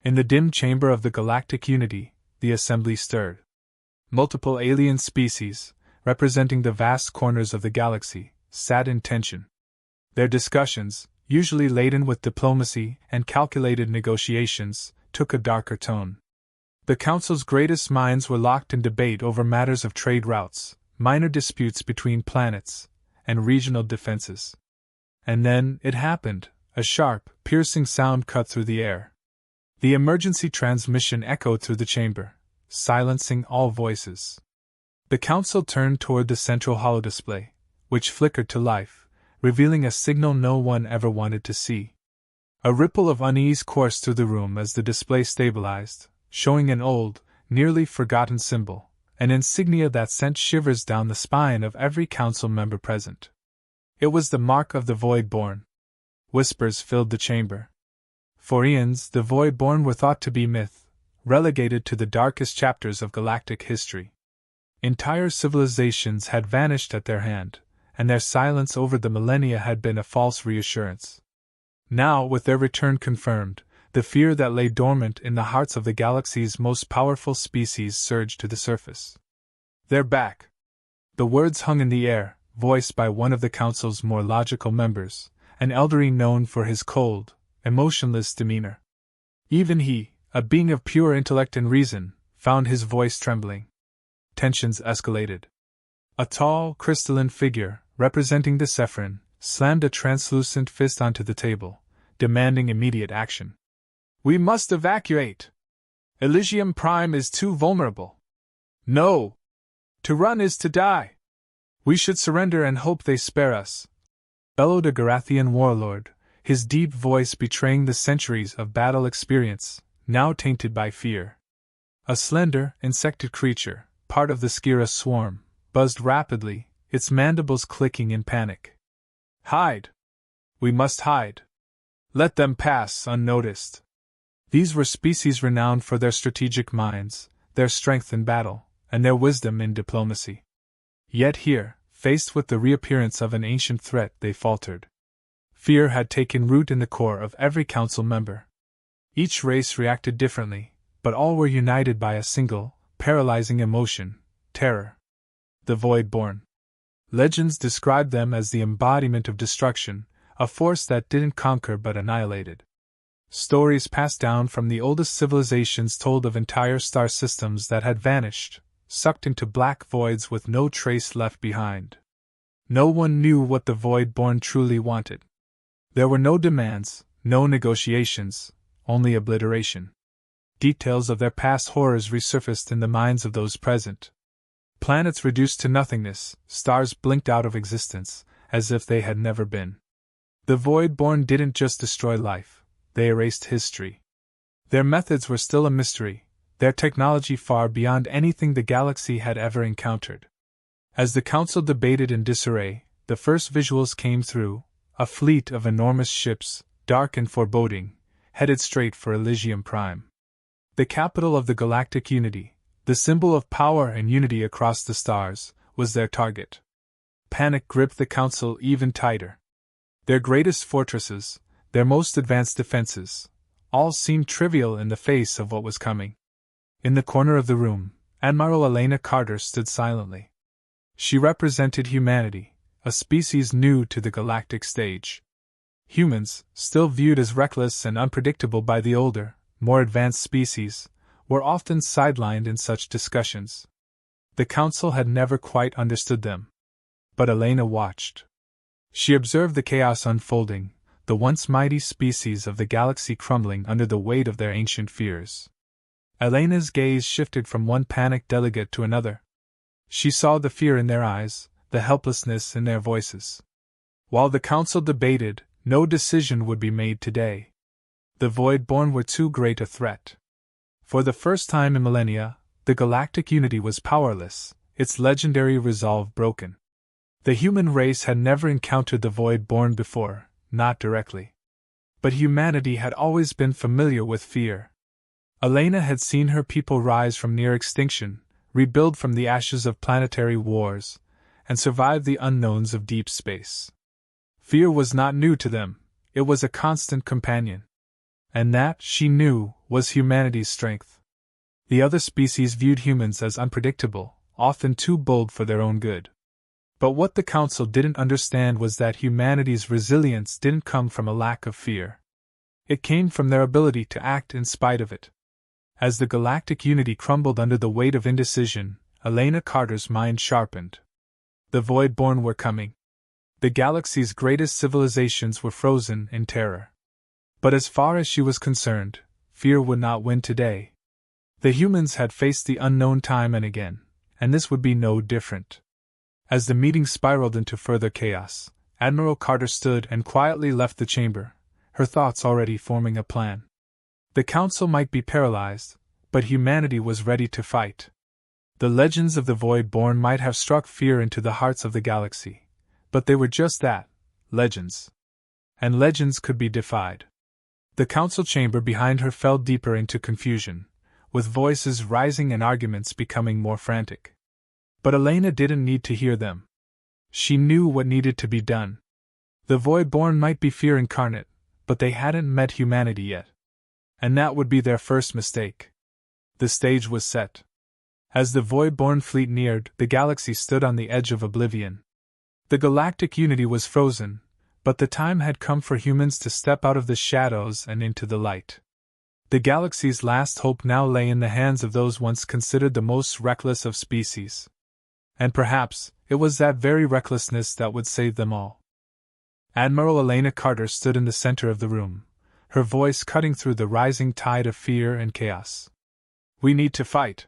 In the dim chamber of the galactic unity, the assembly stirred. Multiple alien species, representing the vast corners of the galaxy, sat in tension. Their discussions, usually laden with diplomacy and calculated negotiations, took a darker tone. The Council's greatest minds were locked in debate over matters of trade routes, minor disputes between planets, and regional defenses. And then, it happened, a sharp, piercing sound cut through the air. The emergency transmission echoed through the chamber, silencing all voices. The Council turned toward the central holodisplay, which flickered to life, revealing a signal no one ever wanted to see. A ripple of unease coursed through the room as the display stabilized, showing an old, nearly forgotten symbol, an insignia that sent shivers down the spine of every council member present. It was the mark of the Void-born. Whispers filled the chamber. For eons, the Void-born were thought to be myth, relegated to the darkest chapters of galactic history. Entire civilizations had vanished at their hand, and their silence over the millennia had been a false reassurance. Now, with their return confirmed, the fear that lay dormant in the hearts of the galaxy's most powerful species surged to the surface. "They're back!" The words hung in the air, voiced by one of the Council's more logical members, an elderly known for his cold, emotionless demeanor. Even he, a being of pure intellect and reason, found his voice trembling. Tensions escalated. A tall, crystalline figure, representing the Zephyrin, slammed a translucent fist onto the table, demanding immediate action. "We must evacuate! Elysium Prime is too vulnerable. No! To run is to die! We should surrender and hope they spare us," bellowed a Garathian warlord, his deep voice betraying the centuries of battle experience, now tainted by fear. A slender, insected creature, part of the Skira swarm, buzzed rapidly, its mandibles clicking in panic. "Hide! We must hide! Let them pass unnoticed." These were species renowned for their strategic minds, their strength in battle, and their wisdom in diplomacy. Yet here, faced with the reappearance of an ancient threat, they faltered. Fear had taken root in the core of every council member. Each race reacted differently, but all were united by a single, paralyzing emotion: terror. The Void-born. Legends described them as the embodiment of destruction, a force that didn't conquer but annihilated. Stories passed down from the oldest civilizations told of entire star systems that had vanished, sucked into black voids with no trace left behind. No one knew what the Void-born truly wanted. There were no demands, no negotiations, only obliteration. Details of their past horrors resurfaced in the minds of those present. Planets reduced to nothingness, stars blinked out of existence, as if they had never been. The Void-born didn't just destroy life, they erased history. Their methods were still a mystery, their technology far beyond anything the galaxy had ever encountered. As the Council debated in disarray, the first visuals came through: a fleet of enormous ships, dark and foreboding, headed straight for Elysium Prime. The capital of the galactic unity, the symbol of power and unity across the stars, was their target. Panic gripped the Council even tighter. Their greatest fortresses, their most advanced defenses, all seemed trivial in the face of what was coming. In the corner of the room, Admiral Elena Carter stood silently. She represented humanity, a species new to the galactic stage. Humans, still viewed as reckless and unpredictable by the older, more advanced species, were often sidelined in such discussions. The Council had never quite understood them. But Elena watched. She observed the chaos unfolding, the once mighty species of the galaxy crumbling under the weight of their ancient fears. Elena's gaze shifted from one panicked delegate to another. She saw the fear in their eyes, the helplessness in their voices. While the Council debated, no decision would be made today. The Void-born were too great a threat. For the first time in millennia, the galactic unity was powerless, its legendary resolve broken. The human race had never encountered the Void-born before, not directly. But humanity had always been familiar with fear. Elena had seen her people rise from near extinction, rebuild from the ashes of planetary wars, and survive the unknowns of deep space. Fear was not new to them, it was a constant companion. And that, she knew, was humanity's strength. The other species viewed humans as unpredictable, often too bold for their own good. But what the Council didn't understand was that humanity's resilience didn't come from a lack of fear. It came from their ability to act in spite of it. As the galactic unity crumbled under the weight of indecision, Elena Carter's mind sharpened. The Voidborn were coming. The galaxy's greatest civilizations were frozen in terror. But as far as she was concerned, fear would not win today. The humans had faced the unknown time and again, and this would be no different. As the meeting spiraled into further chaos, Admiral Carter stood and quietly left the chamber, her thoughts already forming a plan. The Council might be paralyzed, but humanity was ready to fight. The legends of the Voidborn might have struck fear into the hearts of the galaxy, but they were just that, legends. And legends could be defied. The council chamber behind her fell deeper into confusion, with voices rising and arguments becoming more frantic. But Elena didn't need to hear them. She knew what needed to be done. The Voidborn might be fear incarnate, but they hadn't met humanity yet. And that would be their first mistake. The stage was set. As the Voidborn fleet neared, the galaxy stood on the edge of oblivion. The galactic unity was frozen, but the time had come for humans to step out of the shadows and into the light. The galaxy's last hope now lay in the hands of those once considered the most reckless of species. And perhaps, it was that very recklessness that would save them all. Admiral Elena Carter stood in the center of the room, her voice cutting through the rising tide of fear and chaos. "We need to fight,"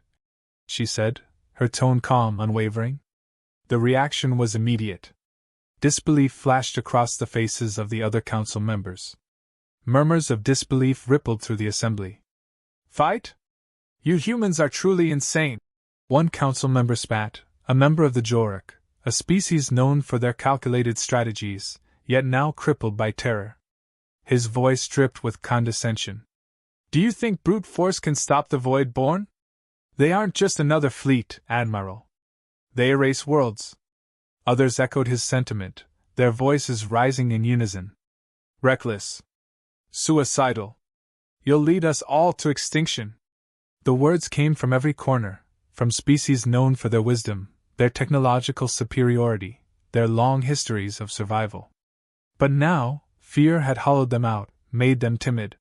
she said, her tone calm, unwavering. The reaction was immediate. Disbelief flashed across the faces of the other council members. Murmurs of disbelief rippled through the assembly. "Fight? You humans are truly insane," one council member spat, a member of the Jorik, a species known for their calculated strategies, yet now crippled by terror. His voice dripped with condescension. "Do you think brute force can stop the Voidborn? They aren't just another fleet, Admiral. They erase worlds." Others echoed his sentiment, their voices rising in unison. "Reckless. Suicidal. You'll lead us all to extinction." The words came from every corner, from species known for their wisdom, their technological superiority, their long histories of survival. But now, fear had hollowed them out, made them timid.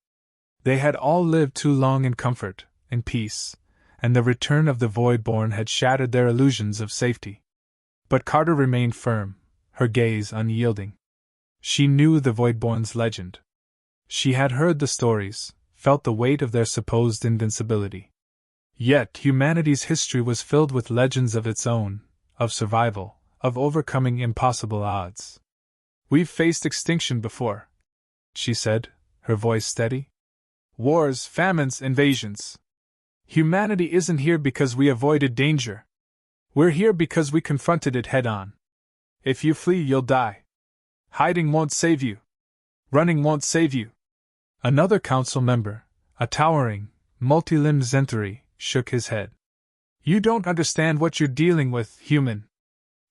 They had all lived too long in comfort, in peace, and the return of the Voidborn had shattered their illusions of safety. But Carter remained firm, her gaze unyielding. She knew the Voidborn's legend. She had heard the stories, felt the weight of their supposed invincibility. Yet humanity's history was filled with legends of its own, of survival, of overcoming impossible odds. "We've faced extinction before," she said, her voice steady. "Wars, famines, invasions. Humanity isn't here because we avoided danger. We're here because we confronted it head-on. If you flee, you'll die. Hiding won't save you. Running won't save you." Another council member, a towering, multi-limbed Zentari, shook his head. "You don't understand what you're dealing with, human.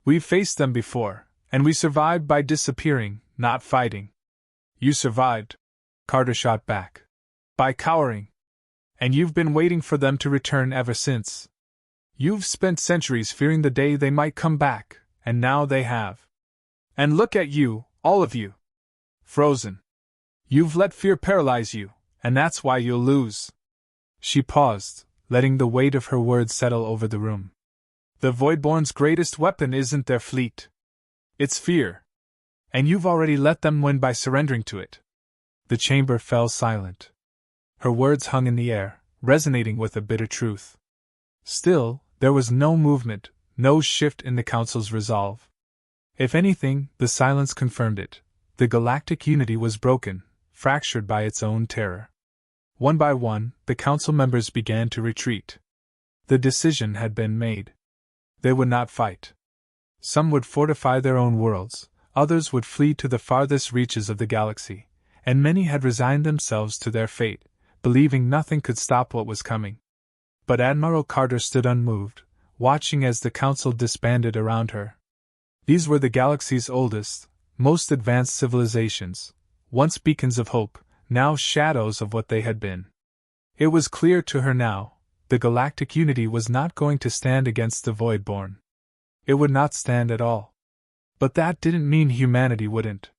We've faced them before, and we survived by disappearing, not fighting." "You survived," Carter shot back, "by cowering. And you've been waiting for them to return ever since. You've spent centuries fearing the day they might come back, and now they have. And look at you, all of you. Frozen. You've let fear paralyze you, and that's why you'll lose." She paused, letting the weight of her words settle over the room. "The Voidborn's greatest weapon isn't their fleet. It's fear. And you've already let them win by surrendering to it." The chamber fell silent. Her words hung in the air, resonating with a bitter truth. Still, there was no movement, no shift in the Council's resolve. If anything, the silence confirmed it. The galactic unity was broken, fractured by its own terror. One by one, the Council members began to retreat. The decision had been made. They would not fight. Some would fortify their own worlds, others would flee to the farthest reaches of the galaxy, and many had resigned themselves to their fate, believing nothing could stop what was coming. But Admiral Carter stood unmoved, watching as the Council disbanded around her. These were the galaxy's oldest, most advanced civilizations, once beacons of hope, now shadows of what they had been. It was clear to her now, the galactic unity was not going to stand against the Voidborn. It would not stand at all. But that didn't mean humanity wouldn't.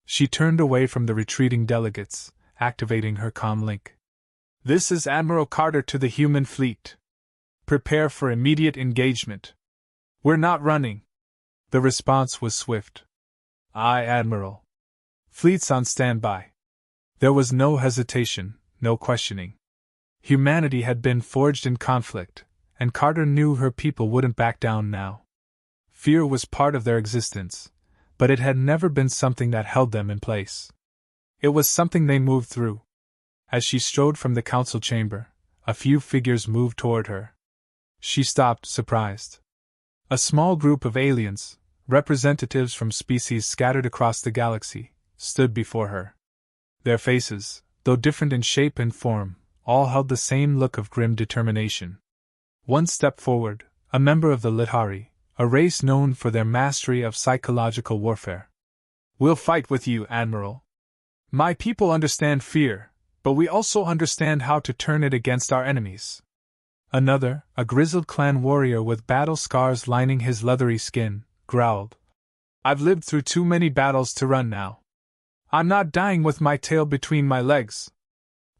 She turned away from the retreating delegates, activating her comm link. "This is Admiral Carter to the human fleet. Prepare for immediate engagement. We're not running." The response was swift. "Aye, Admiral. Fleet's on standby." There was no hesitation, no questioning. Humanity had been forged in conflict, and Carter knew her people wouldn't back down now. Fear was part of their existence, but it had never been something that held them in place. It was something they moved through. As she strode from the council chamber, a few figures moved toward her. She stopped, surprised. A small group of aliens, representatives from species scattered across the galaxy, stood before her. Their faces, though different in shape and form, all held the same look of grim determination. One stepped forward, a member of the Lithari, a race known for their mastery of psychological warfare. "We'll fight with you, Admiral. My people understand fear, but we also understand how to turn it against our enemies." Another, a grizzled clan warrior with battle scars lining his leathery skin, growled, "I've lived through too many battles to run now. I'm not dying with my tail between my legs.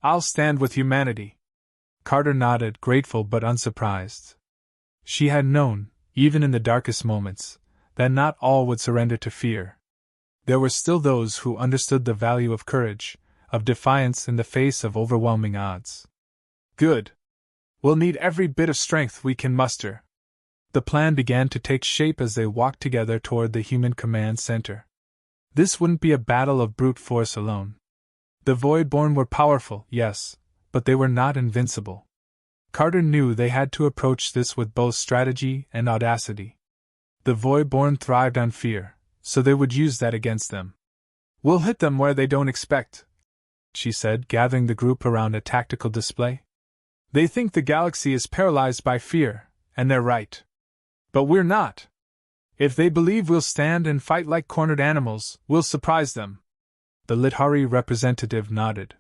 I'll stand with humanity." Carter nodded, grateful but unsurprised. She had known, even in the darkest moments, that not all would surrender to fear. There were still those who understood the value of courage, of defiance in the face of overwhelming odds. "Good. We'll need every bit of strength we can muster." The plan began to take shape as they walked together toward the human command center. This wouldn't be a battle of brute force alone. The Voidborn were powerful, yes, but they were not invincible. Carter knew they had to approach this with both strategy and audacity. The Voidborn thrived on fear, so they would use that against them. "We'll hit them where they don't expect," she said, gathering the group around a tactical display. "They think the galaxy is paralyzed by fear, and they're right. But we're not. If they believe we'll stand and fight like cornered animals, we'll surprise them." The Lithari representative nodded.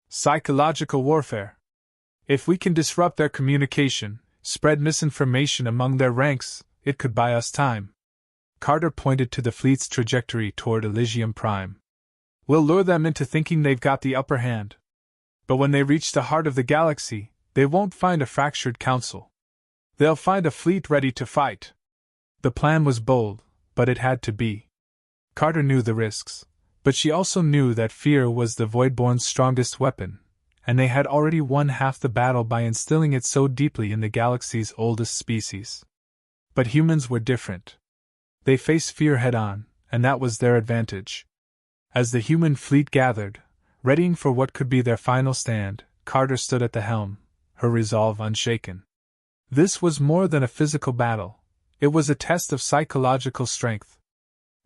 "Psychological warfare. If we can disrupt their communication, spread misinformation among their ranks, it could buy us time." Carter pointed to the fleet's trajectory toward Elysium Prime. "We'll lure them into thinking they've got the upper hand. But when they reach the heart of the galaxy, they won't find a fractured council. They'll find a fleet ready to fight." The plan was bold, but it had to be. Carter knew the risks, but she also knew that fear was the Voidborn's strongest weapon, and they had already won half the battle by instilling it so deeply in the galaxy's oldest species. But humans were different. They faced fear head-on, and that was their advantage. As the human fleet gathered, readying for what could be their final stand, Carter stood at the helm, her resolve unshaken. This was more than a physical battle. It was a test of psychological strength.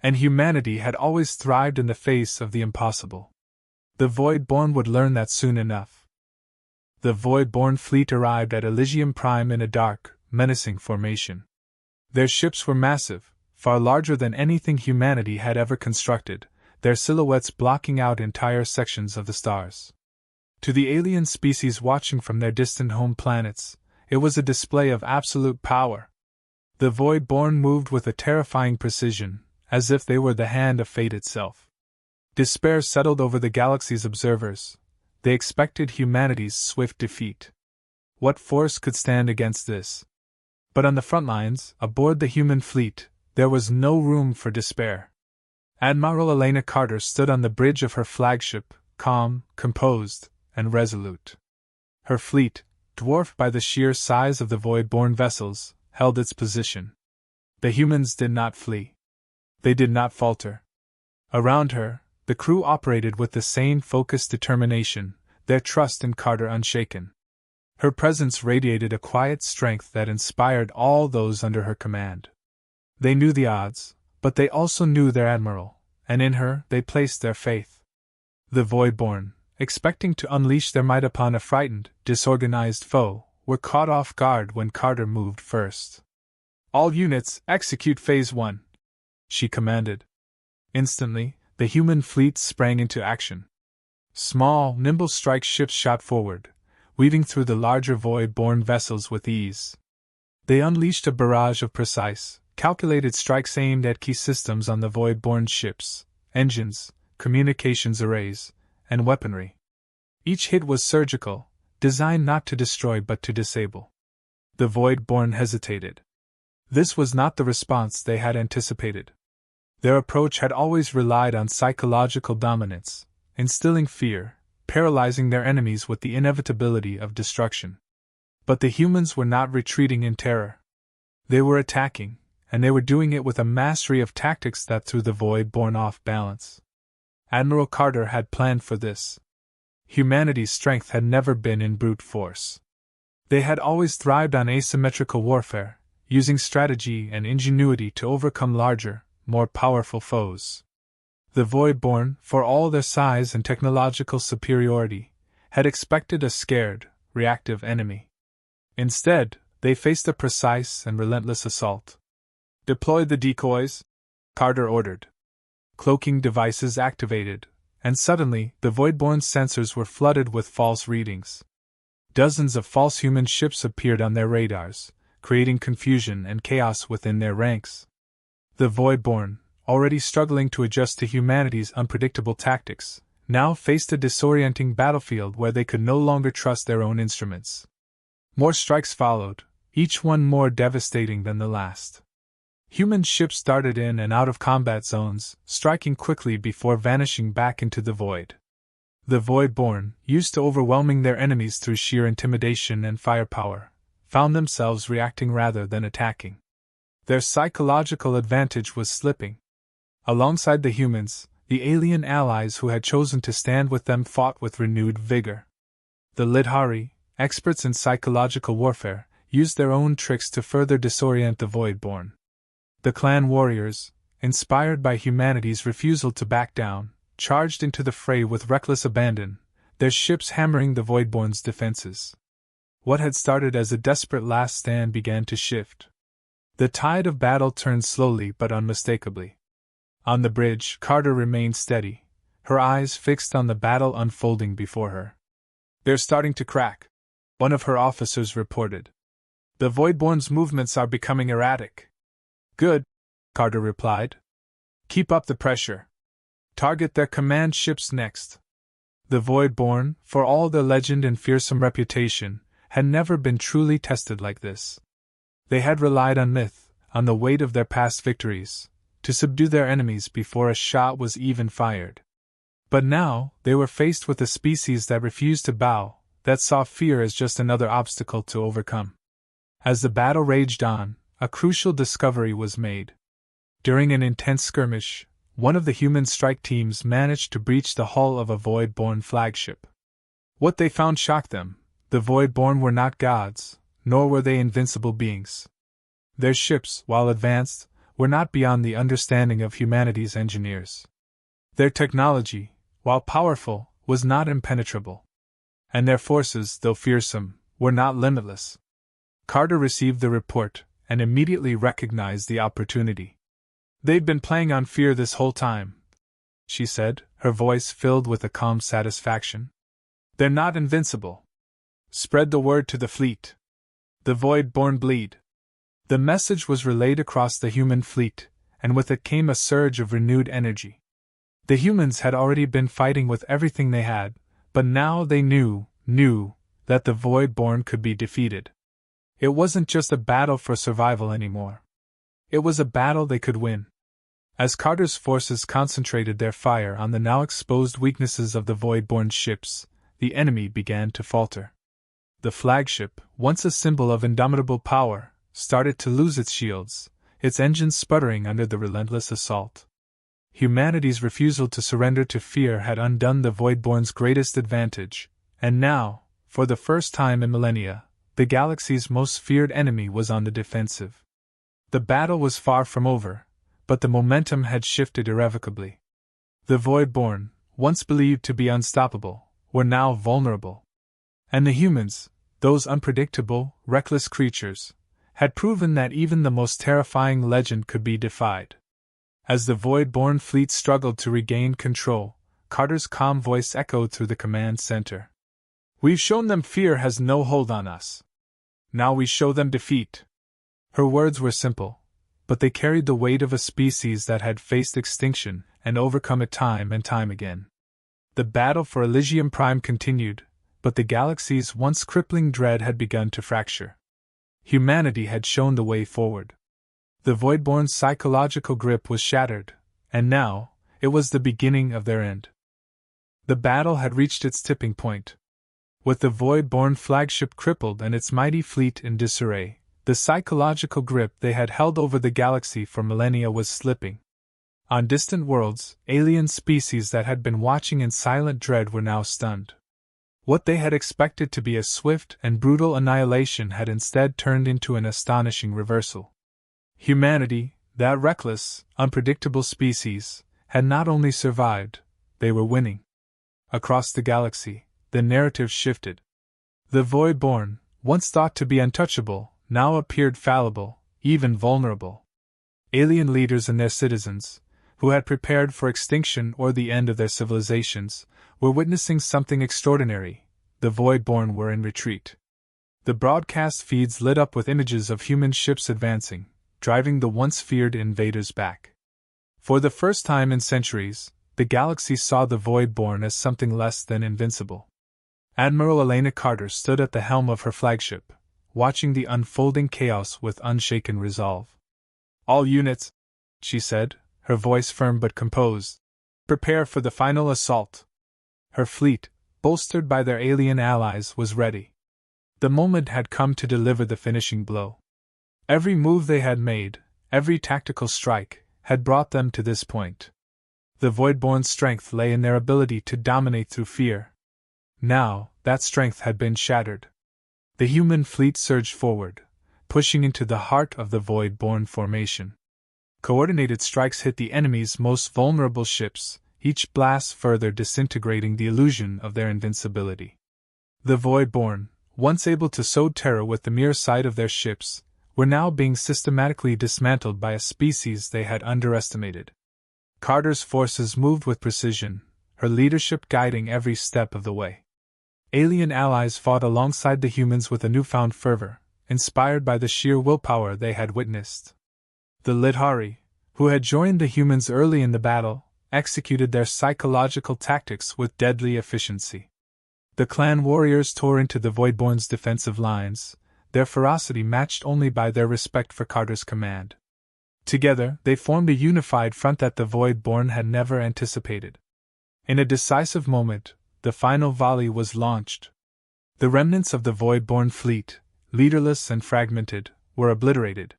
And humanity had always thrived in the face of the impossible. The Voidborn would learn that soon enough. The Voidborn fleet arrived at Elysium Prime in a dark, menacing formation. Their ships were massive, far larger than anything humanity had ever constructed, their silhouettes blocking out entire sections of the stars. To the alien species watching from their distant home planets, it was a display of absolute power. The Voidborn moved with a terrifying precision, as if they were the hand of fate itself. Despair settled over the galaxy's observers. They expected humanity's swift defeat. What force could stand against this? But on the front lines, aboard the human fleet, there was no room for despair. Admiral Elena Carter stood on the bridge of her flagship, calm, composed, and resolute. Her fleet, dwarfed by the sheer size of the Voidborn vessels, held its position. The humans did not flee. They did not falter. Around her, the crew operated with the same focused determination, their trust in Carter unshaken. Her presence radiated a quiet strength that inspired all those under her command. They knew the odds, but they also knew their admiral, and in her they placed their faith. The Voidborn, expecting to unleash their might upon a frightened, disorganized foe, were caught off guard when Carter moved first. "All units, execute Phase 1. She commanded. Instantly, the human fleet sprang into action. Small, nimble strike ships shot forward, weaving through the larger void-borne vessels with ease. They unleashed a barrage of precise, calculated strikes aimed at key systems on the void-borne ships, engines, communications arrays, and weaponry. Each hit was surgical, designed not to destroy but to disable. The void-borne hesitated. This was not the response they had anticipated. Their approach had always relied on psychological dominance, instilling fear, paralyzing their enemies with the inevitability of destruction. But the humans were not retreating in terror. They were attacking, and they were doing it with a mastery of tactics that threw the void-borne off balance. Admiral Carter had planned for this. Humanity's strength had never been in brute force. They had always thrived on asymmetrical warfare, using strategy and ingenuity to overcome larger, more powerful foes. The void-borne, for all their size and technological superiority, had expected a scared, reactive enemy. Instead, they faced a precise and relentless assault. "Deploy the decoys," Carter ordered. Cloaking devices activated, and suddenly the void-borne sensors were flooded with false readings. Dozens of false human ships appeared on their radars, creating confusion and chaos within their ranks. The void-borne, already struggling to adjust to humanity's unpredictable tactics, now faced a disorienting battlefield where they could no longer trust their own instruments. More strikes followed, each one more devastating than the last. Human ships darted in and out of combat zones, striking quickly before vanishing back into the void. The void-borne, used to overwhelming their enemies through sheer intimidation and firepower, found themselves reacting rather than attacking. Their psychological advantage was slipping. Alongside the humans, the alien allies who had chosen to stand with them fought with renewed vigor. The Lidhari, experts in psychological warfare, used their own tricks to further disorient the void-borne. The clan warriors, inspired by humanity's refusal to back down, charged into the fray with reckless abandon, their ships hammering the void-borne's defenses. What had started as a desperate last stand began to shift. The tide of battle turned slowly but unmistakably. On the bridge, Carter remained steady, her eyes fixed on the battle unfolding before her. "They're starting to crack," one of her officers reported. "The void-borne's movements are becoming erratic." "Good," Carter replied. "Keep up the pressure. Target their command ships next." The void-borne, for all their legend and fearsome reputation, had never been truly tested like this. They had relied on myth, on the weight of their past victories, to subdue their enemies before a shot was even fired. But now, they were faced with a species that refused to bow, that saw fear as just another obstacle to overcome. As the battle raged on, a crucial discovery was made. During an intense skirmish, one of the human strike teams managed to breach the hull of a void-borne flagship. What they found shocked them. The void-borne were not gods, nor were they invincible beings. Their ships, while advanced, were not beyond the understanding of humanity's engineers. Their technology, while powerful, was not impenetrable. And their forces, though fearsome, were not limitless. Carter received the report, and immediately recognized the opportunity. "They've been playing on fear this whole time," she said, her voice filled with a calm satisfaction. "They're not invincible. Spread the word to the fleet. The void-borne bleed." The message was relayed across the human fleet, and with it came a surge of renewed energy. The humans had already been fighting with everything they had, but now they knew that the void-borne could be defeated. It wasn't just a battle for survival anymore. It was a battle they could win. As Carter's forces concentrated their fire on the now exposed weaknesses of the void-borne ships, the enemy began to falter. The flagship, once a symbol of indomitable power, started to lose its shields, its engines sputtering under the relentless assault. Humanity's refusal to surrender to fear had undone the void-borne's greatest advantage, and now, for the first time in millennia, the galaxy's most feared enemy was on the defensive. The battle was far from over, but the momentum had shifted irrevocably. The void-borne, once believed to be unstoppable, were now vulnerable. And the humans, those unpredictable, reckless creatures, had proven that even the most terrifying legend could be defied. As the void-borne fleet struggled to regain control, Carter's calm voice echoed through the command center. We've shown them fear has no hold on us. Now we show them defeat. Her words were simple, but they carried the weight of a species that had faced extinction and overcome it time and time again. The battle for Elysium Prime continued, but the galaxy's once crippling dread had begun to fracture. Humanity had shown the way forward. The Voidborn's psychological grip was shattered, and now, it was the beginning of their end. The battle had reached its tipping point. With the Voidborn flagship crippled and its mighty fleet in disarray, the psychological grip they had held over the galaxy for millennia was slipping. On distant worlds, alien species that had been watching in silent dread were now stunned. What they had expected to be a swift and brutal annihilation had instead turned into an astonishing reversal. Humanity, that reckless, unpredictable species, had not only survived, they were winning. Across the galaxy, the narrative shifted. The Voidborn, once thought to be untouchable, now appeared fallible, even vulnerable. Alien leaders and their citizens, who had prepared for extinction or the end of their civilizations, were witnessing something extraordinary. The Voidborn were in retreat. The broadcast feeds lit up with images of human ships advancing, driving the once feared invaders back. For the first time in centuries, the galaxy saw the Voidborn as something less than invincible. Admiral Elena Carter stood at the helm of her flagship, watching the unfolding chaos with unshaken resolve. "All units," she said, her voice firm but composed, "prepare for the final assault." Her fleet, bolstered by their alien allies, was ready. The moment had come to deliver the finishing blow. Every move they had made, every tactical strike, had brought them to this point. The Voidborn's strength lay in their ability to dominate through fear. Now, that strength had been shattered. The human fleet surged forward, pushing into the heart of the Voidborn formation. Coordinated strikes hit the enemy's most vulnerable ships, each blast further disintegrating the illusion of their invincibility. The Voidborn, once able to sow terror with the mere sight of their ships, were now being systematically dismantled by a species they had underestimated. Carter's forces moved with precision, her leadership guiding every step of the way. Alien allies fought alongside the humans with a newfound fervor, inspired by the sheer willpower they had witnessed. The Lidhari, who had joined the humans early in the battle, executed their psychological tactics with deadly efficiency. The clan warriors tore into the Voidborn's defensive lines, their ferocity matched only by their respect for Carter's command. Together, they formed a unified front that the Voidborn had never anticipated. In a decisive moment, the final volley was launched. The remnants of the Voidborn fleet, leaderless and fragmented, were obliterated.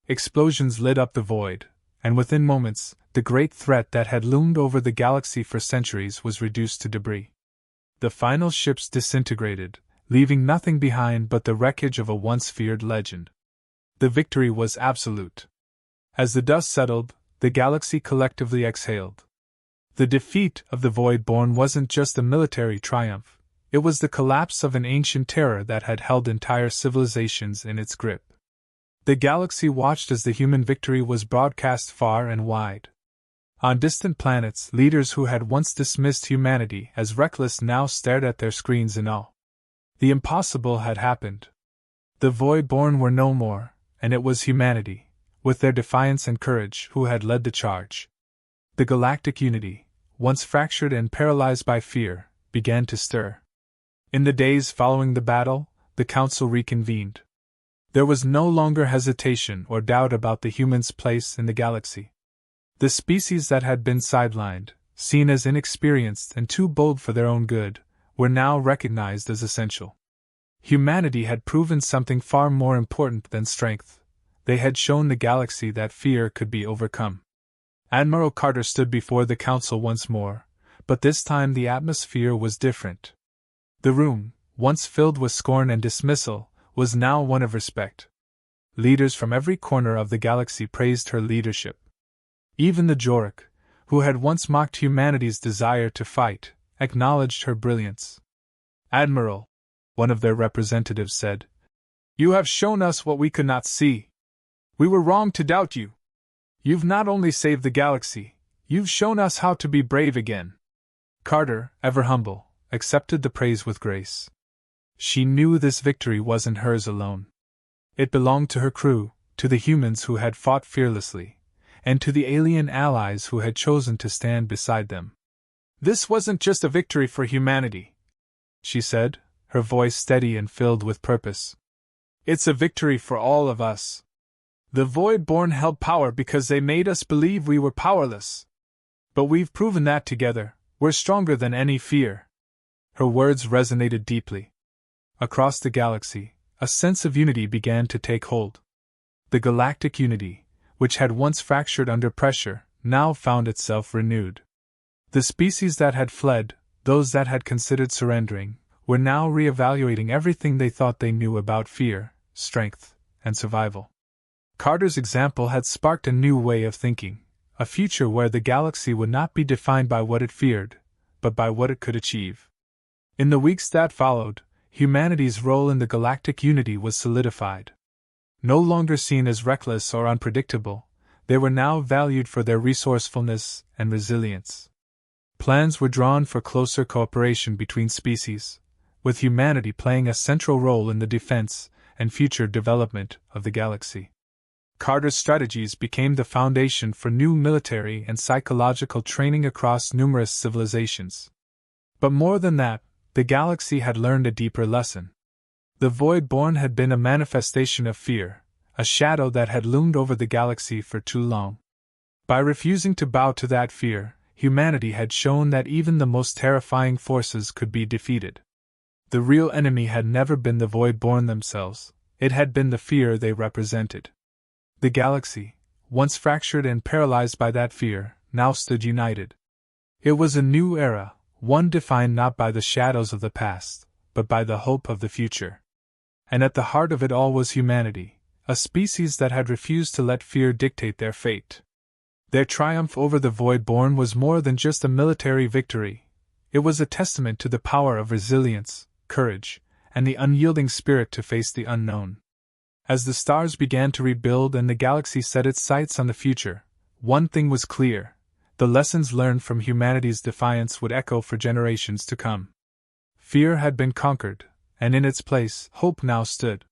Explosions lit up the void, and within moments, the great threat that had loomed over the galaxy for centuries was reduced to debris. The final ships disintegrated, leaving nothing behind but the wreckage of a once feared legend. The victory was absolute. As the dust settled, the galaxy collectively exhaled. The defeat of the Voidborn wasn't just a military triumph, it was the collapse of an ancient terror that had held entire civilizations in its grip. The galaxy watched as the human victory was broadcast far and wide. On distant planets, leaders who had once dismissed humanity as reckless now stared at their screens in awe. The impossible had happened. The Voidborn were no more, and it was humanity, with their defiance and courage, who had led the charge. The galactic unity, once fractured and paralyzed by fear, began to stir. In the days following the battle, the Council reconvened. There was no longer hesitation or doubt about the humans' place in the galaxy. The species that had been sidelined, seen as inexperienced and too bold for their own good, were now recognized as essential. Humanity had proven something far more important than strength. They had shown the galaxy that fear could be overcome. Admiral Carter stood before the Council once more, but this time the atmosphere was different. The room, once filled with scorn and dismissal, was now one of respect. Leaders from every corner of the galaxy praised her leadership. Even the Jork, who had once mocked humanity's desire to fight, acknowledged her brilliance. "Admiral," one of their representatives said, "you have shown us what we could not see. We were wrong to doubt you. You've not only saved the galaxy, you've shown us how to be brave again." Carter, ever humble, accepted the praise with grace. She knew this victory wasn't hers alone. It belonged to her crew, to the humans who had fought fearlessly, and to the alien allies who had chosen to stand beside them. "This wasn't just a victory for humanity," she said, her voice steady and filled with purpose. "It's a victory for all of us. The Void-born held power because they made us believe we were powerless. But we've proven that together, we're stronger than any fear." Her words resonated deeply. Across the galaxy, a sense of unity began to take hold. The galactic unity, which had once fractured under pressure, now found itself renewed. The species that had fled, those that had considered surrendering, were now re-evaluating everything they thought they knew about fear, strength, and survival. Carter's example had sparked a new way of thinking, a future where the galaxy would not be defined by what it feared, but by what it could achieve. In the weeks that followed, humanity's role in the galactic unity was solidified. No longer seen as reckless or unpredictable, they were now valued for their resourcefulness and resilience. Plans were drawn for closer cooperation between species, with humanity playing a central role in the defense and future development of the galaxy. Carter's strategies became the foundation for new military and psychological training across numerous civilizations. But more than that, the galaxy had learned a deeper lesson. The Void-born had been a manifestation of fear, a shadow that had loomed over the galaxy for too long. By refusing to bow to that fear, humanity had shown that even the most terrifying forces could be defeated. The real enemy had never been the Void-born themselves, it had been the fear they represented. The galaxy, once fractured and paralyzed by that fear, now stood united. It was a new era, one defined not by the shadows of the past, but by the hope of the future. And at the heart of it all was humanity, a species that had refused to let fear dictate their fate. Their triumph over the Void-born was more than just a military victory, it was a testament to the power of resilience, courage, and the unyielding spirit to face the unknown. As the stars began to rebuild and the galaxy set its sights on the future, one thing was clear: the lessons learned from humanity's defiance would echo for generations to come. Fear had been conquered, and in its place, hope now stood.